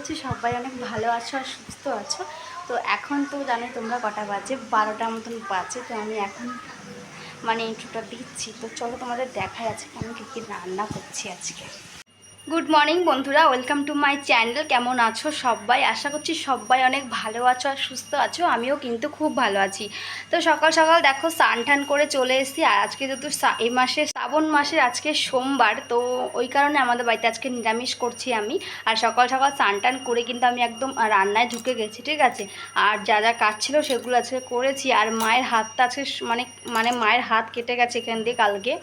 করছি সবাই অনেক ভালো আছো আর সুস্থ আছো। তো এখন তো জানো তোমরা কটা বাজে, 12টার মতন বাজে। তো আমি এখন ইন্ট্রোটা দিচ্ছি। তো চলো তোমাদের দেখাই আজকে আমি কী রান্না করছি আজকে। গুড মর্নিং বন্ধুরা, ওয়েলকাম টু মাই চ্যানেল। কেমন আছো সবাই? আশা করছি সবাই অনেক ভালো আছো আর সুস্থ আছো। আমিও কিন্তু খুব ভালো আছি। তো সকাল সকাল দেখো স্নান টান করে চলে এসেছি। আর আজকে যেহেতু এই মাসে শ্রাবণ মাসের আজকে সোমবার, তো ওই কারণে আমাদের বাড়িতে আজকে নিরামিষ করছি আমি। আর সকাল সকাল স্নান টান করে কিন্তু আমি একদম রান্নায় ঢুকে গেছি, ঠিক আছে। আর যা যা কাজ ছিল সেগুলো আজকে করেছি। আর মায়ের হাতটা আজকে মায়ের হাত কেটে গেছে এখান দিয়ে কালকে,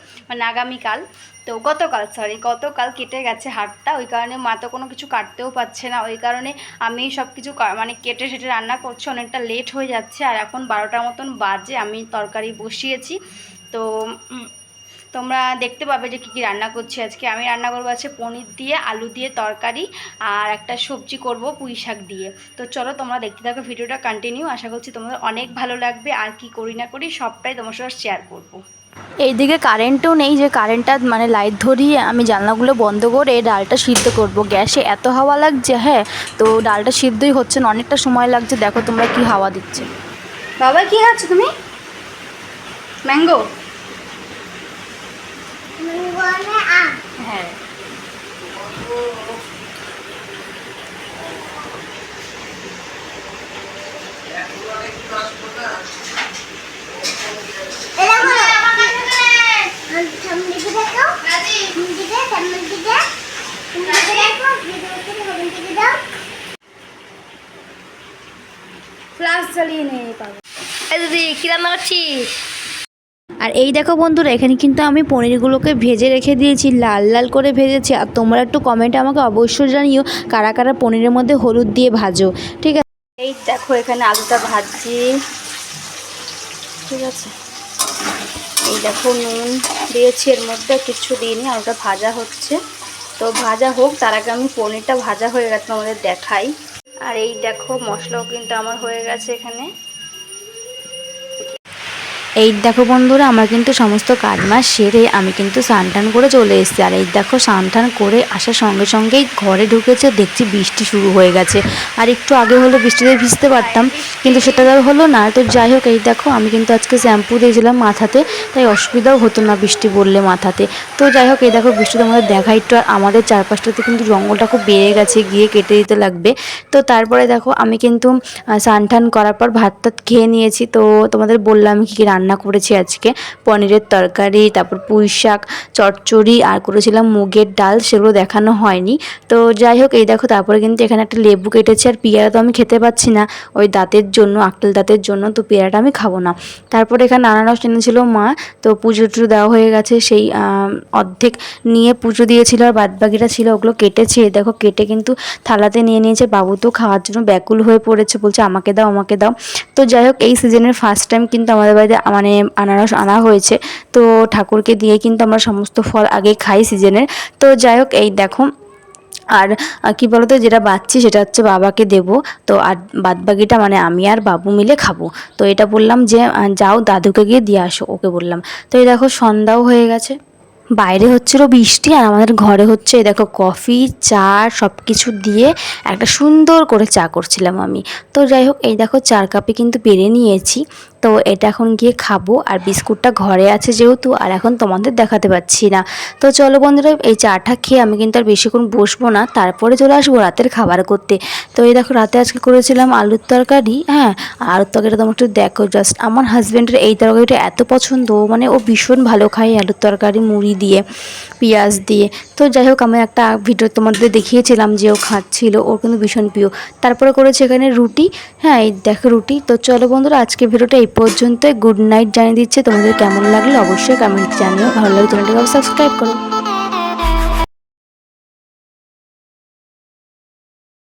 আগামীকাল, তো গতকাল কেটে গেছে হাতটা। ওই কারণে মা তো কোনো কিছু কাটতেও পারছে না। ওই কারণে আমি সব কিছু কেটে সেটে রান্না করছি। অনেকটা লেট হয়ে যাচ্ছে। আর এখন 12টার মতন বাজে, আমি তরকারি বসিয়েছি। তো তোমরা দেখতে পাবে যে কী রান্না করছি আজকে। আমি রান্না করবো আছে পনির দিয়ে আলু দিয়ে তরকারি, আর একটা সবজি করব পুঁই শাক দিয়ে। তো চলো তোমরা দেখতে থাকো ভিডিওটা কন্টিনিউ। আশা করছি তোমাদের অনেক ভালো লাগবে। আর কি করি না করি সবটাই তোমার সাথে শেয়ার করবো। এইদিকে কারেন্টও নেই, যে কারেন্টটা লাইট ধরিয়ে আমি জানলাগুলো বন্ধ করে ডালটা সিদ্ধ করব। গ্যাসে এত হাওয়া লাগছে, হ্যাঁ, তো ডালটা সিদ্ধই হচ্ছে না, অনেকটা সময় লাগছে। দেখো তোমরা কি হাওয়া দিচ্ছে। বাবা কি খাচ্ছ তুমি? ম্যাঙ্গো? হ্যাঁ, ফ্লাশ জ্বালিয়ে নিয়ে পাবো। এই দিদি কি রান্না করছিস? আর এই দেখো বন্ধুরা, এখানে কিন্তু আমি পনিরগুলোকে ভেজে রেখে দিয়েছি, লাল লাল করে ভেজেছি। আর তোমরা একটু কমেন্টে আমাকে অবশ্যই জানিও কারা কারা পনিরের মধ্যে হলুদ দিয়ে ভাজো, ঠিক আছে। এই দেখো এখানে আলুটা ভাজছি, ঠিক আছে। এই দেখো নুন দিয়েছি, এর মধ্যে কিছু দিইনি, আলুটা ভাজা হচ্ছে। তো ভাজা হোক, তার আগে আমি পনিরটা ভাজা হয়ে গেছে আমাদের দেখাই। আর এই দেখো মশলাও কিন্তু আমার হয়ে গেছে এখানে। এই দেখো বন্ধুরা, আমার কিন্তু সমস্ত কাজ মাস সেরে আমি কিন্তু স্নান টান করে চলে এসেছি। আর এই দেখো স্নান টান করে আসার সঙ্গে সঙ্গেই ঘরে ঢুকেছে, দেখছি বৃষ্টি শুরু হয়ে গেছে। আর একটু আগে হলো বৃষ্টিতে ভিজতে পারতাম, কিন্তু সেটা তো হলো না। তো যাই হোক, এই দেখো আমি কিন্তু আজকে শ্যাম্পু দিয়েছিলাম মাথাতে, তাই অসুবিধাও হতো না বৃষ্টি পড়লে মাথাতে। তো যাই হোক, এই দেখো বৃষ্টিতে আমাদের দেখা একটু। আর আমাদের চারপাশটাতে কিন্তু জঙ্গলটা খুব বেড়ে গেছে, গিয়ে কেটে দিতে লাগবে। তো তারপরে দেখো আমি কিন্তু স্নান টান করার পর ভাত টাত খেয়ে নিয়েছি। তো তোমাদের বললাম কী রান্না করেছি আজকে। পনিরের তরকারি, তারপর পুঁই শাক চচ্চড়ি, আর করেছিলাম মুগের ডাল, সেগুলো দেখানো হয়নি। তো যাই হোক, এই দেখো তারপরে কিন্তু এখানে একটা লেবু কেটেছি। আর পেয়ারা তো আমি খেতে পাচ্ছি না ওই দাঁতের জন্য, আক্কেল দাঁতের জন্য, তো পেয়ারাটা আমি খাবো না। তারপরে এখানে আনারস এনেছিল মা, তো পুজো টুজো দেওয়া হয়ে গেছে। সেই অর্ধেক নিয়ে পুজো দিয়েছিল, আর বাদবাকিটা ছিল ওগুলো কেটেছে। দেখো কেটে কিন্তু থালাতে নিয়ে নিয়েছে। বাবু তো খাওয়ার জন্য ব্যাকুল হয়ে পড়েছে, বলছে আমাকে দাও আমাকে দাও। তো যাই হোক, এই সিজনের ফার্স্ট টাইম কিন্তু আমাদের বাড়িতে আনারস আনা হয়েছে। তো ঠাকুরকে দিয়ে কিন্তু আমরা সমস্ত ফল আগে খাই সিজনের। তো যাই হোক, এই দেখো। আর কি বলতো, যেটা বাচ্চি সেটা হচ্ছে বাবাকে দেব। তো আর বাদবাকিটা আমি আর বাবু মিলে খাবো। তো এটা বললাম যে যাও দাদুকে গিয়ে দিয়ে আসো, ওকে বললাম। তো এই দেখো সন্ধ্যাও হয়ে গেছে, বাইরে হচ্ছিল বৃষ্টি, আর আমাদের ঘরে হচ্ছে এই দেখো কফি চা সব কিছু দিয়ে একটা সুন্দর করে চা করছিলাম আমি। তো যাই হোক, এই দেখো 4 কাপে কিন্তু পেরে নিয়েছি। তো এটা এখন গিয়ে খাবো। আর বিস্কুটটা ঘরে আছে যেহেতু, আর এখন তোমাদের দেখাতে পাচ্ছি না। তো চলো বন্ধুরা, এই চাটা খেয়ে আমি কিন্তু আর বেশিক্ষণ বসবো না, তারপরে চলে আসবো রাতের খাবার করতে। তো এই দেখো রাতে আজকে করেছিলাম আলুর তরকারি। হ্যাঁ, আলুর তরকারিটা তোমরা একটু দেখো জাস্ট। আমার হাজব্যান্ডের এই তরকারিটা এত পছন্দ, ও ভীষণ ভালো খায় আলুর তরকারি মুড়ি দিয়ে, পেঁয়াজ দিয়ে। তো যাই হোক, আমি একটা ভিডিও তোমাদের দেখিয়েছিলাম যে ও খাচ্ছিল, ওর কিন্তু ভীষণ প্রিয়। তারপরে করেছে এখানে রুটি। হ্যাঁ, এই দেখো রুটি। তো চলো বন্ধুরা, আজকে ভিডিওটা এই পর্যন্তই। গুড নাইট জানিয়ে দিচ্ছে। তোমাদের কেমন লাগলো অবশ্যই কমেন্ট জানিও। ভালো লাগে চ্যানেলটাকে সাবস্ক্রাইব করো।